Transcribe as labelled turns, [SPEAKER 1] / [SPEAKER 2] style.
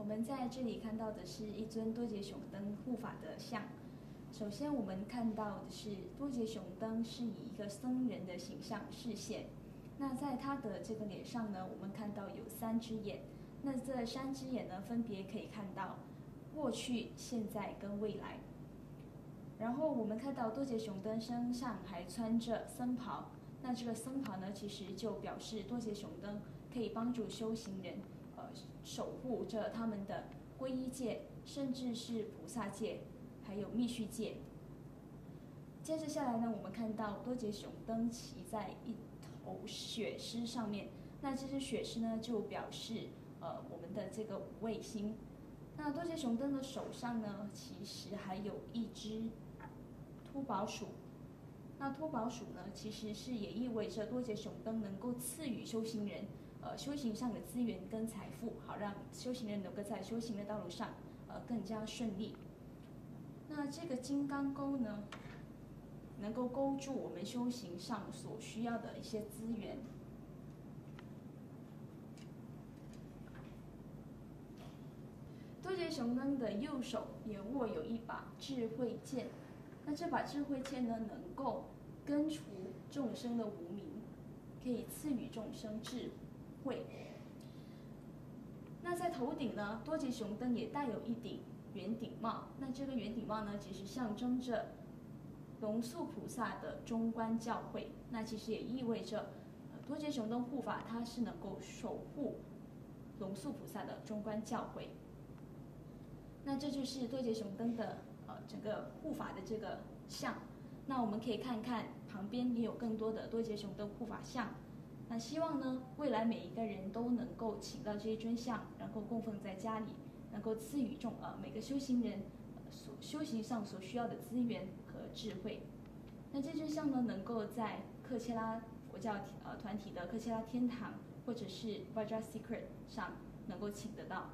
[SPEAKER 1] 们在这里看到的是一尊多杰熊灯护法的像。首先，我们看到的是多杰熊灯是以一个僧人的形象示现。那在他的这个脸上呢，我们看到有3只眼。那这3只眼呢，分别可以看到过去、现在跟未来。然后我们看到多杰熊灯身上还穿着僧袍，那这个僧袍呢，其实就表示多杰熊灯可以帮助修行人，守护着他们的皈依戒，甚至是菩萨戒，还有密续戒。接着下来呢，我们看到多杰熊灯骑在一头雪狮上面，那这只雪狮呢，就表示我们的这个五味心。那多杰熊灯的手上呢，其实还有一只秃宝鼠。那秃宝鼠呢，其实是也意味着多杰熊灯能够赐予修行人修行上的资源跟财富，好让修行人能够在修行的道路上更加顺利。那这个金刚钩呢，能够勾住我们修行上所需要的一些资源。多杰熊灯的右手也握有一把智慧剑，那这把智慧剑呢，能够根除众生的无明，可以赐予众生智慧。那在头顶呢，多杰熊灯也带有一顶圆顶帽，那这个圆顶帽呢，其实象征着龙树菩萨的中观教诲，那其实也意味着多杰熊灯护法它是能够守护龙树菩萨的中观教诲。那这就是多杰熊灯的整个护法的这个像。那我们可以看看旁边也有更多的多杰熊灯护法像。那希望呢，未来每一个人都能够请到这一尊像，然后供奉在家里，能够赐予每个修行人所修行上所需要的资源和智慧。那这尊像呢，能够在克切拉佛教团体的克切拉天堂或者是 Vajra Secret 上能够请得到。